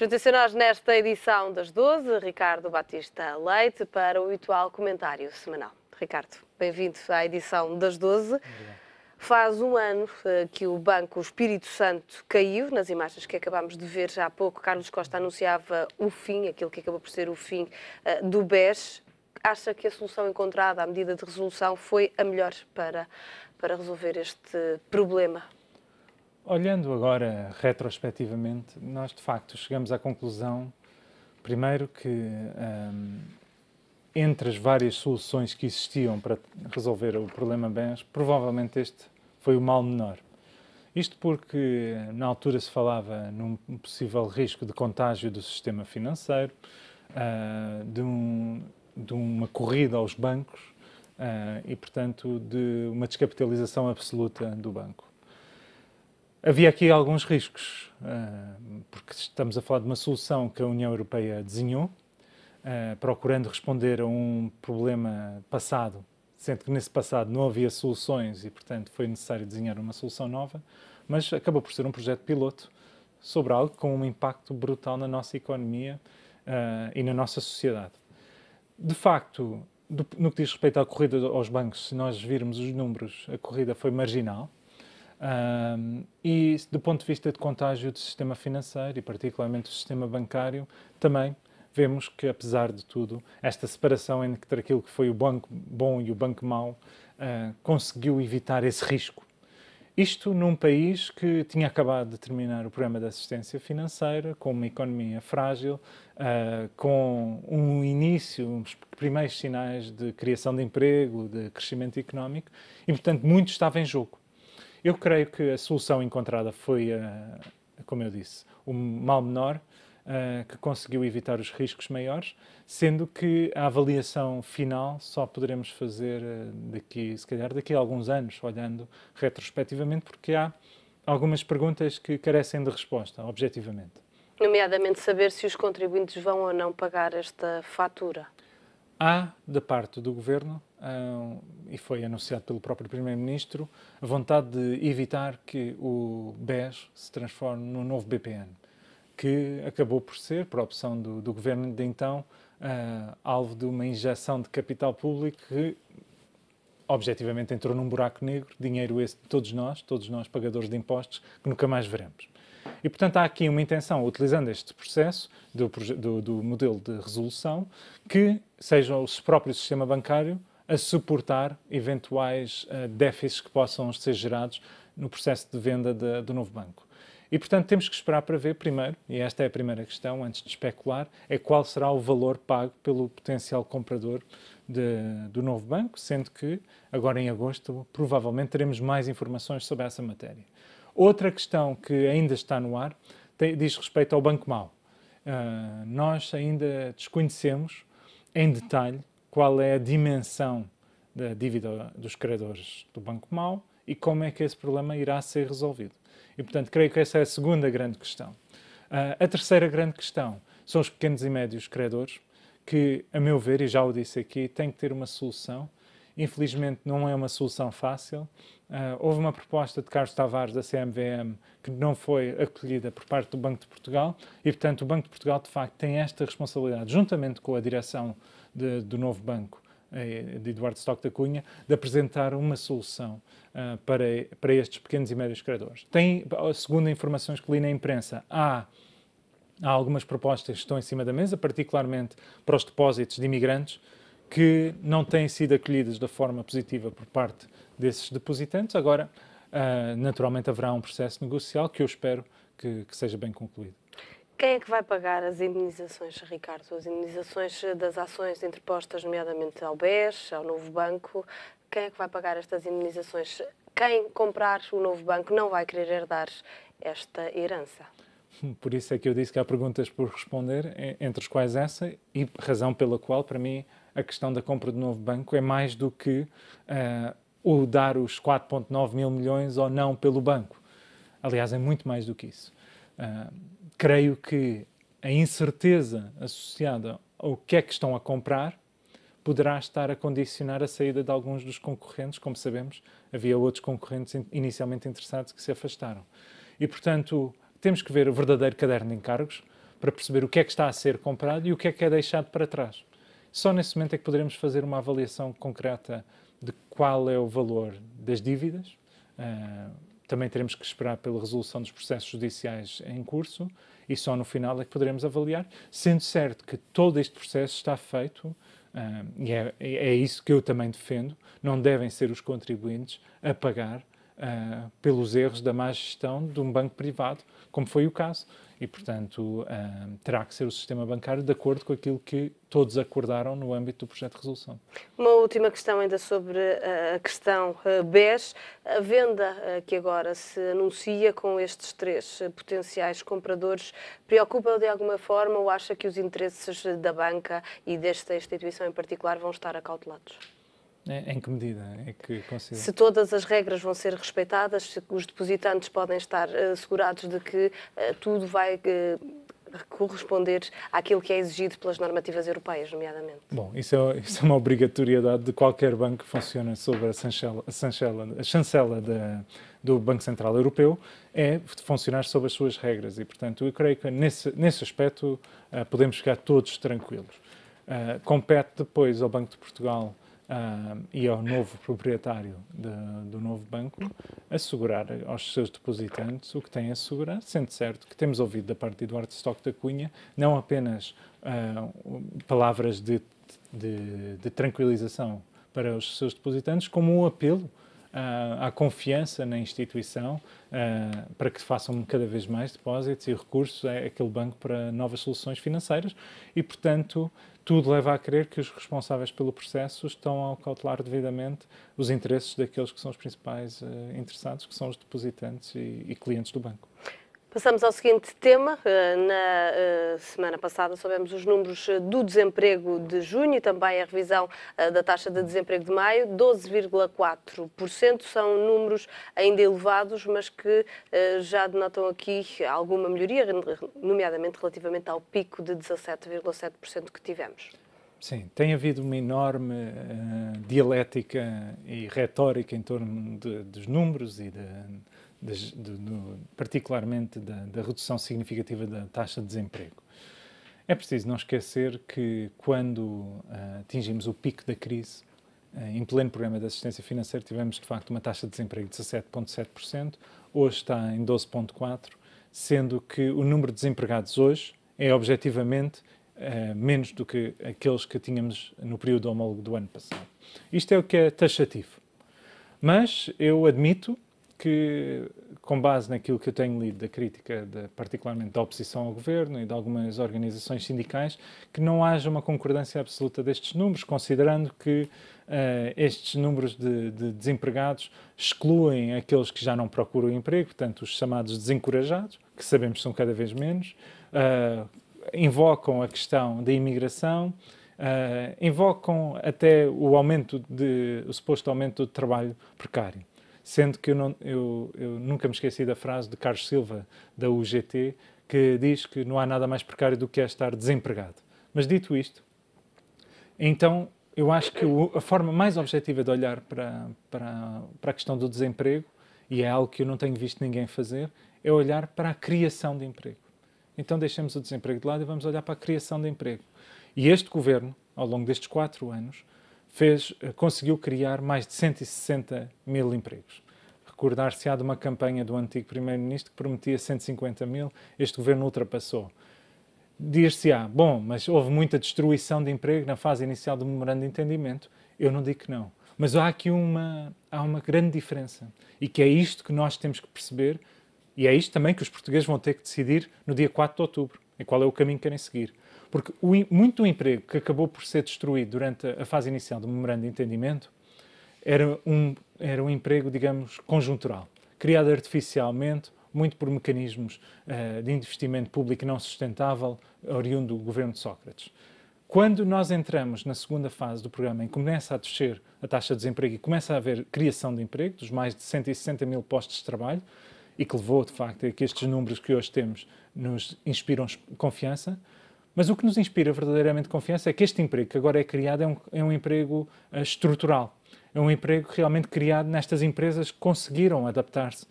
Juntem-se a nós nesta edição das 12, Ricardo Batista Leite, para o habitual comentário semanal. Ricardo, bem-vindo à edição das 12. Obrigado. Faz um ano que o Banco Espírito Santo caiu. Nas imagens que acabámos de ver já há pouco, Carlos Costa anunciava o fim, aquilo que acabou por ser o fim do BES. Acha que a solução encontrada, a medida de resolução, foi a melhor para resolver este problema? Olhando agora retrospectivamente, nós de facto chegamos à conclusão, primeiro, que entre as várias soluções que existiam para resolver o problema BES, provavelmente este foi o mal menor. Isto porque na altura se falava num possível risco de contágio do sistema financeiro, de uma corrida aos bancos e, portanto, de uma descapitalização absoluta do banco. Havia aqui alguns riscos, porque estamos a falar de uma solução que a União Europeia desenhou, procurando responder a um problema passado, sendo que nesse passado não havia soluções e, portanto, foi necessário desenhar uma solução nova, mas acabou por ser um projeto piloto sobre algo com um impacto brutal na nossa economia e na nossa sociedade. De facto, no que diz respeito à corrida aos bancos, se nós virmos os números, a corrida foi marginal. E do ponto de vista de contágio do sistema financeiro e particularmente do sistema bancário, também vemos que, apesar de tudo, esta separação entre aquilo que foi o banco bom e o banco mau conseguiu evitar esse risco. Isto num país que tinha acabado de terminar o programa de assistência financeira, com uma economia frágil, com um início, uns primeiros sinais de criação de emprego, de crescimento económico, e, portanto, muito estava em jogo. Eu creio que a solução encontrada foi, como eu disse, o mal menor, que conseguiu evitar os riscos maiores, sendo que a avaliação final só poderemos fazer se calhar daqui a alguns anos, olhando retrospectivamente, porque há algumas perguntas que carecem de resposta, objetivamente. Nomeadamente saber se os contribuintes vão ou não pagar esta fatura. Há, da parte do Governo, e foi anunciado pelo próprio Primeiro-Ministro, a vontade de evitar que o BES se transforme num novo BPN, que acabou por ser, por opção do Governo de então, alvo de uma injeção de capital público que, objetivamente, entrou num buraco negro, dinheiro esse de todos nós, pagadores de impostos, que nunca mais veremos. E, portanto, há aqui uma intenção, utilizando este processo do modelo de resolução, que seja o próprio sistema bancário a suportar eventuais déficits que possam ser gerados no processo de venda do novo banco. E, portanto, temos que esperar para ver primeiro, e esta é a primeira questão, antes de especular, é qual será o valor pago pelo potencial comprador do novo banco, sendo que, agora em agosto, provavelmente teremos mais informações sobre essa matéria. Outra questão que ainda está no ar diz respeito ao banco mau. Nós ainda desconhecemos em detalhe qual é a dimensão da dívida dos credores do banco mau e como é que esse problema irá ser resolvido. E, portanto, creio que essa é a segunda grande questão. A terceira grande questão são os pequenos e médios credores, que, a meu ver, e já o disse aqui, têm que ter uma solução. Infelizmente, não é uma solução fácil. Houve uma proposta de Carlos Tavares, da CMVM, que não foi acolhida por parte do Banco de Portugal e, portanto, o Banco de Portugal, de facto, tem esta responsabilidade, juntamente com a direção do novo banco, de Eduardo Stock da Cunha, de apresentar uma solução para estes pequenos e médios credores. Segundo informações que li na imprensa, há algumas propostas que estão em cima da mesa, particularmente para os depósitos de imigrantes, que não têm sido acolhidas da forma positiva por parte desses depositantes. Agora, naturalmente, haverá um processo negocial que eu espero que seja bem concluído. Quem é que vai pagar as indemnizações, Ricardo? As indemnizações das ações interpostas, nomeadamente ao BES, ao novo banco. Quem é que vai pagar estas indemnizações? Quem comprar o novo banco não vai querer herdar esta herança. Por isso é que eu disse que há perguntas por responder, entre as quais essa, e razão pela qual, para mim, a questão da compra do novo banco é mais do que o dar os 4,9 mil milhões ou não pelo banco. Aliás, é muito mais do que isso. Creio que a incerteza associada ao que é que estão a comprar poderá estar a condicionar a saída de alguns dos concorrentes. Como sabemos, havia outros concorrentes inicialmente interessados que se afastaram. E, portanto, temos que ver o verdadeiro caderno de encargos para perceber o que é que está a ser comprado e o que é deixado para trás. Só nesse momento é que poderemos fazer uma avaliação concreta de qual é o valor das dívidas. Também teremos que esperar pela resolução dos processos judiciais em curso e só no final é que poderemos avaliar, sendo certo que todo este processo está feito, e é isso que eu também defendo, não devem ser os contribuintes a pagar pelos erros da má gestão de um banco privado, como foi o caso. E, portanto, terá que ser o sistema bancário de acordo com aquilo que todos acordaram no âmbito do projeto de resolução. Uma última questão ainda sobre a questão BES. A venda que agora se anuncia com estes 3 potenciais compradores preocupa de alguma forma ou acha que os interesses da banca e desta instituição em particular vão estar acautelados? Em que medida é que considera? Se todas as regras vão ser respeitadas, se os depositantes podem estar assegurados de que tudo vai corresponder àquilo que é exigido pelas normativas europeias, nomeadamente. Bom, isso é uma obrigatoriedade de qualquer banco que funciona sob a chancela do Banco Central Europeu, é funcionar sob as suas regras e, portanto, eu creio que nesse aspecto podemos ficar todos tranquilos. Compete depois ao Banco de Portugal e ao novo proprietário do novo banco assegurar aos seus depositantes o que têm a assegurar, sendo certo que temos ouvido da parte de Eduardo Stock da Cunha não apenas palavras de tranquilização para os seus depositantes, como um apelo à confiança na instituição para que façam cada vez mais depósitos e recursos àquele banco para novas soluções financeiras e, portanto, tudo leva a crer que os responsáveis pelo processo estão a cautelar devidamente os interesses daqueles que são os principais interessados, que são os depositantes e clientes do banco. Passamos ao seguinte tema. Na semana passada soubemos os números do desemprego de junho e também a revisão da taxa de desemprego de maio. 12,4%. São números ainda elevados, mas que já denotam aqui alguma melhoria, nomeadamente relativamente ao pico de 17,7% que tivemos. Sim, tem havido uma enorme dialética e retórica em torno dos números e particularmente da redução significativa da taxa de desemprego. É preciso não esquecer que quando atingimos o pico da crise, em pleno programa de assistência financeira, tivemos de facto uma taxa de desemprego de 17,7%, hoje está em 12,4%, sendo que o número de desempregados hoje é objetivamente menos do que aqueles que tínhamos no período homólogo do ano passado. Isto é o que é taxativo. Mas eu admito que, com base naquilo que eu tenho lido da crítica, particularmente da oposição ao governo e de algumas organizações sindicais, que não haja uma concordância absoluta destes números, considerando que estes números de desempregados excluem aqueles que já não procuram emprego, portanto, os chamados desencorajados, que sabemos que são cada vez menos, invocam a questão da imigração, invocam até o suposto aumento do trabalho precário. Sendo que eu nunca me esqueci da frase de Carlos Silva, da UGT, que diz que não há nada mais precário do que estar desempregado. Mas dito isto, então eu acho que a forma mais objetiva de olhar para a questão do desemprego, e é algo que eu não tenho visto ninguém fazer, é olhar para a criação de emprego. Então deixemos o desemprego de lado e vamos olhar para a criação de emprego. E este governo, ao longo destes 4 anos, conseguiu criar mais de 160 mil empregos. Recordar-se-á de uma campanha do antigo Primeiro-Ministro que prometia 150 mil, este governo ultrapassou. Dir-se-á, bom, mas houve muita destruição de emprego na fase inicial do memorando de entendimento. Eu não digo que não. Mas há aqui uma grande diferença. E que é isto que nós temos que perceber, e é isto também que os portugueses vão ter que decidir no dia 4 de outubro, em qual é o caminho que querem seguir. Porque muito do emprego que acabou por ser destruído durante a fase inicial do memorando de entendimento era um emprego, digamos, conjuntural, criado artificialmente, muito por mecanismos de investimento público não sustentável, oriundo do governo de Sócrates. Quando nós entramos na segunda fase do programa, em que começa a descer a taxa de desemprego e começa a haver criação de emprego, dos mais de 160 mil postos de trabalho, e que levou, de facto, a que estes números que hoje temos nos inspiram confiança. Mas o que nos inspira verdadeiramente confiança é que este emprego que agora é criado é um emprego estrutural. É um emprego realmente criado nestas empresas que conseguiram adaptar-se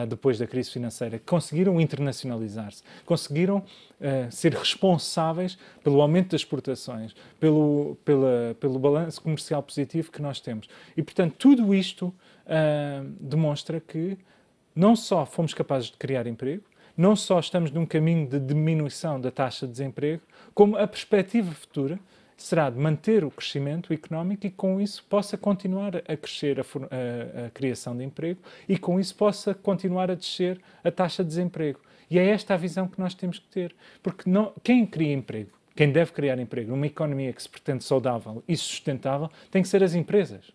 depois da crise financeira, conseguiram internacionalizar-se, conseguiram ser responsáveis pelo aumento das exportações, pelo balanço comercial positivo que nós temos. E, portanto, tudo isto demonstra que não só fomos capazes de criar emprego, não só estamos num caminho de diminuição da taxa de desemprego, como a perspectiva futura será de manter o crescimento económico e com isso possa continuar a crescer a criação de emprego e com isso possa continuar a descer a taxa de desemprego. E é esta a visão que nós temos que ter. Porque quem cria emprego, quem deve criar emprego numa economia que se pretende saudável e sustentável, tem que ser as empresas.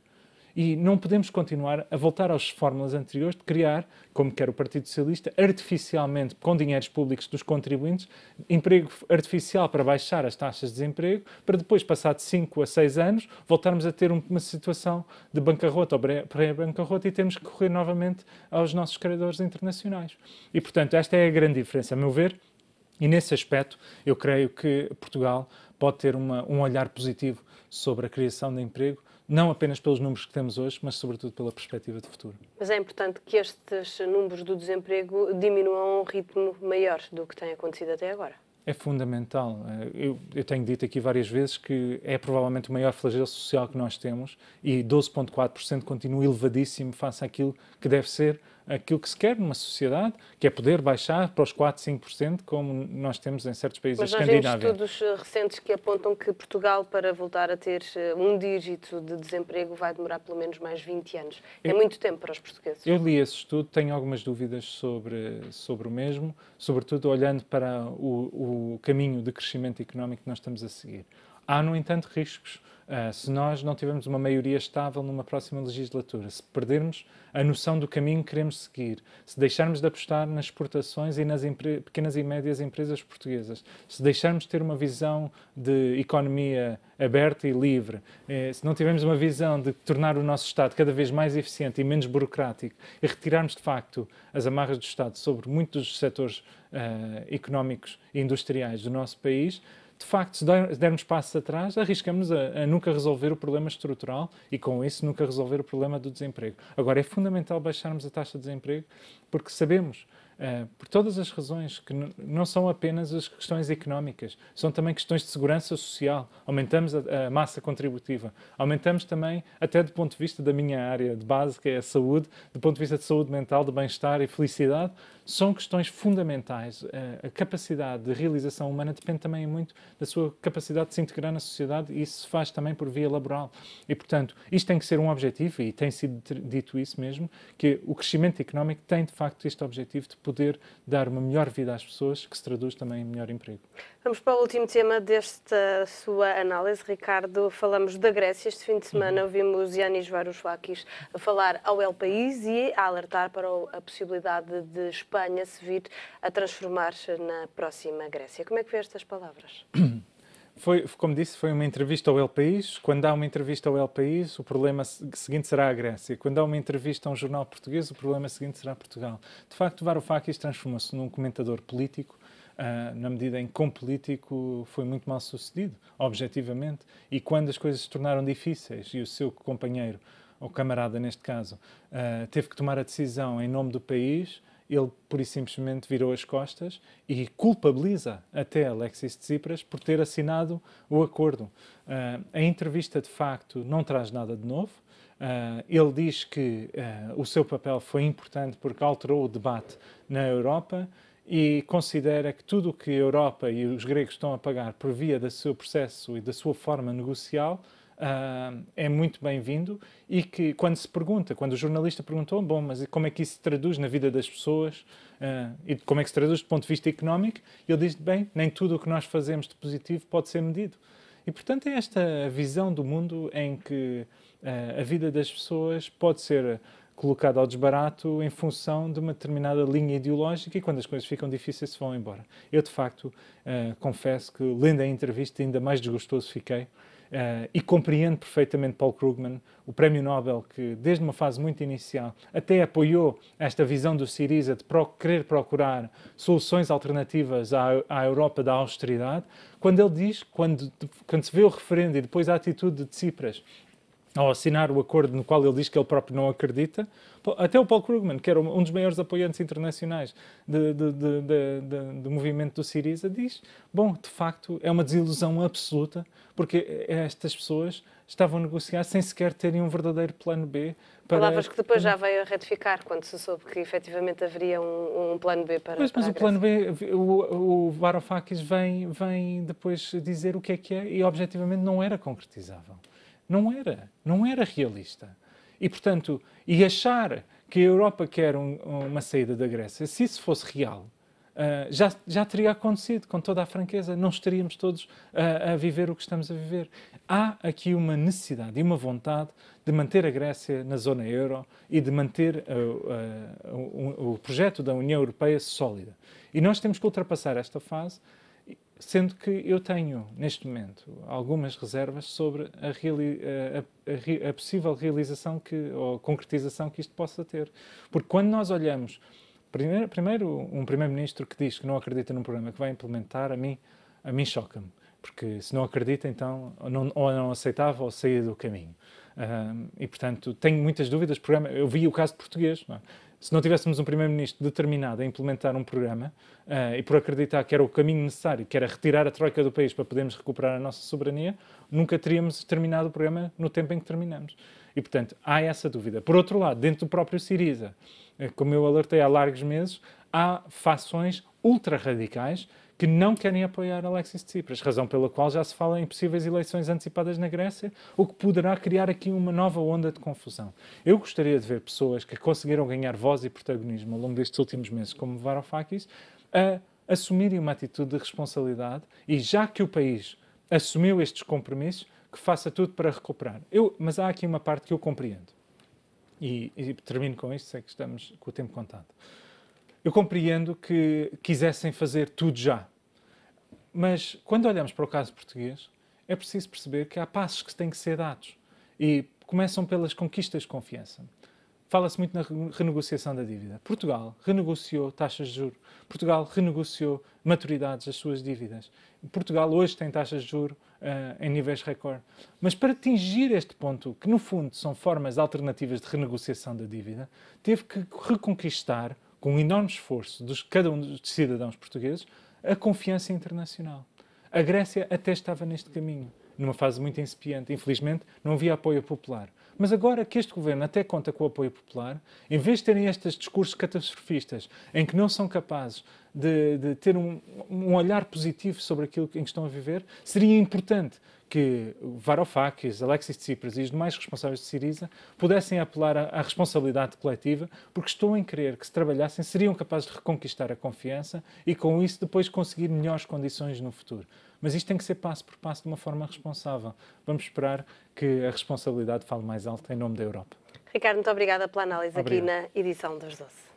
E não podemos continuar a voltar às fórmulas anteriores de criar, como quer o Partido Socialista, artificialmente, com dinheiros públicos dos contribuintes, emprego artificial para baixar as taxas de desemprego, para depois, passado 5 a 6 anos, voltarmos a ter uma situação de bancarrota ou pré-bancarrota e temos que recorrer novamente aos nossos credores internacionais. E, portanto, esta é a grande diferença, a meu ver, e nesse aspecto eu creio que Portugal pode ter um olhar positivo sobre a criação de emprego, não apenas pelos números que temos hoje, mas sobretudo pela perspectiva de futuro. Mas é importante que estes números do desemprego diminuam a um ritmo maior do que tem acontecido até agora. É fundamental. Eu tenho dito aqui várias vezes que é provavelmente o maior flagelo social que nós temos e 12,4% continua elevadíssimo face àquilo que deve ser aquilo que se quer numa sociedade, que é poder baixar para os 4, 5%, como nós temos em certos países escandinavos. Mas nós vemos estudos recentes que apontam que Portugal, para voltar a ter um dígito de desemprego, vai demorar pelo menos mais 20 anos. É muito tempo para os portugueses. Eu li esse estudo, tenho algumas dúvidas sobre o mesmo, sobretudo olhando para o caminho de crescimento económico que nós estamos a seguir. Há, no entanto, riscos. Se nós não tivermos uma maioria estável numa próxima legislatura, se perdermos a noção do caminho que queremos seguir, se deixarmos de apostar nas exportações e nas pequenas e médias empresas portuguesas, se deixarmos de ter uma visão de economia aberta e livre, se não tivermos uma visão de tornar o nosso Estado cada vez mais eficiente e menos burocrático e retirarmos, de facto, as amarras do Estado sobre muitos dos setores económicos e industriais do nosso país, de facto, se dermos passos atrás, arriscamos a nunca resolver o problema estrutural e, com isso, nunca resolver o problema do desemprego. Agora, é fundamental baixarmos a taxa de desemprego porque sabemos, por todas as razões, que não são apenas as questões económicas, são também questões de segurança social. Aumentamos a massa contributiva, aumentamos também, até do ponto de vista da minha área de base, que é a saúde, do ponto de vista de saúde mental, de bem-estar e felicidade, são questões fundamentais. A capacidade de realização humana depende também muito da sua capacidade de se integrar na sociedade e isso se faz também por via laboral. E, portanto, isto tem que ser um objetivo, e tem sido dito isso mesmo, que o crescimento económico tem, de facto, este objetivo de poder dar uma melhor vida às pessoas, que se traduz também em melhor emprego. Vamos para o último tema desta sua análise, Ricardo. Falamos da Grécia. Este fim de semana ouvimos Yanis Varoufakis a falar ao El País e a alertar para a possibilidade de Espanha se vir a transformar-se na próxima Grécia. Como é que vê estas palavras? Como disse, foi uma entrevista ao El País. Quando há uma entrevista ao El País, o problema seguinte será a Grécia. Quando há uma entrevista a um jornal português, o problema seguinte será Portugal. De facto, Varoufakis transformou-se num comentador político, na medida em que, como político, foi muito mal sucedido, objetivamente. E quando as coisas se tornaram difíceis e o seu companheiro, ou camarada neste caso, teve que tomar a decisão em nome do país, ele, pura e simplesmente, virou as costas e culpabiliza até Alexis Tsipras por ter assinado o acordo. A entrevista, de facto, não traz nada de novo. Ele diz que o seu papel foi importante porque alterou o debate na Europa e considera que tudo o que a Europa e os gregos estão a pagar por via do seu processo e da sua forma negocial é muito bem-vindo e que quando o jornalista perguntou, bom, mas como é que isso se traduz na vida das pessoas e como é que se traduz do ponto de vista económico, ele diz, bem, nem tudo o que nós fazemos de positivo pode ser medido. E, portanto, é esta visão do mundo em que a vida das pessoas pode ser colocada ao desbarato em função de uma determinada linha ideológica e quando as coisas ficam difíceis se vão embora. Eu, de facto, confesso que, lendo a entrevista, ainda mais desgostoso fiquei. E compreendo perfeitamente Paul Krugman, o prémio Nobel, que desde uma fase muito inicial até apoiou esta visão do Syriza de querer procurar soluções alternativas à Europa da austeridade, quando ele diz, quando se vê o referendo e depois a atitude de Tsipras ao assinar o acordo no qual ele diz que ele próprio não acredita. Até o Paul Krugman, que era um dos maiores apoiantes internacionais do movimento do Syriza, diz, bom, de facto, é uma desilusão absoluta, porque estas pessoas estavam a negociar sem sequer terem um verdadeiro plano B. Palavras que depois já veio a retificar, quando se soube que efetivamente haveria um plano B para Mas a o plano B, o Varoufakis vem depois dizer o que é e objetivamente não era concretizável. Não era realista. E, portanto, achar que a Europa quer uma saída da Grécia, se isso fosse real, já teria acontecido, com toda a franqueza. Não estaríamos todos a viver o que estamos a viver. Há aqui uma necessidade e uma vontade de manter a Grécia na zona euro e de manter o projeto da União Europeia sólida. E nós temos que ultrapassar esta fase, sendo que eu tenho, neste momento, algumas reservas sobre a possível realização ou concretização que isto possa ter. Porque quando nós olhamos, primeiro um primeiro-ministro que diz que não acredita num programa que vai implementar, a mim choca-me. Porque se não acredita, então, ou não aceitava ou saía do caminho. E, portanto, tenho muitas dúvidas. Eu vi o caso de português. Não é? Se não tivéssemos um primeiro-ministro determinado a implementar um programa e por acreditar que era o caminho necessário, que era retirar a troika do país para podermos recuperar a nossa soberania, nunca teríamos terminado o programa no tempo em que terminamos. E, portanto, há essa dúvida. Por outro lado, dentro do próprio Syriza, como eu alertei há largos meses, há fações ultra-radicais que não querem apoiar Alexis Tsipras, razão pela qual já se fala em possíveis eleições antecipadas na Grécia, o que poderá criar aqui uma nova onda de confusão. Eu gostaria de ver pessoas que conseguiram ganhar voz e protagonismo ao longo destes últimos meses, como Varoufakis, a assumirem uma atitude de responsabilidade e, já que o país assumiu estes compromissos, que faça tudo para recuperar. Mas há aqui uma parte que eu compreendo. E termino com isto, sei que estamos com o tempo contado. Eu compreendo que quisessem fazer tudo já. Mas, quando olhamos para o caso português, é preciso perceber que há passos que têm que ser dados. E começam pelas conquistas de confiança. Fala-se muito na renegociação da dívida. Portugal renegociou taxas de juros. Portugal renegociou maturidades das suas dívidas. Portugal hoje tem taxas de juros em níveis recorde. Mas para atingir este ponto, que no fundo são formas alternativas de renegociação da dívida, teve que reconquistar, com um enorme esforço de cada um dos cidadãos portugueses, a confiança internacional. A Grécia até estava neste caminho, numa fase muito incipiente. Infelizmente, não havia apoio popular. Mas agora que este governo até conta com o apoio popular, em vez de terem estes discursos catastrofistas, em que não são capazes de ter um olhar positivo sobre aquilo em que estão a viver, seria importante que Varoufakis, Alexis Tsipras e os demais responsáveis de Syriza pudessem apelar à responsabilidade coletiva, porque estou em crer que, se trabalhassem, seriam capazes de reconquistar a confiança e, com isso, depois conseguir melhores condições no futuro. Mas isto tem que ser passo por passo, de uma forma responsável. Vamos esperar que a responsabilidade fale mais alto em nome da Europa. Ricardo, muito obrigada pela análise Obrigado. aqui na edição das 12.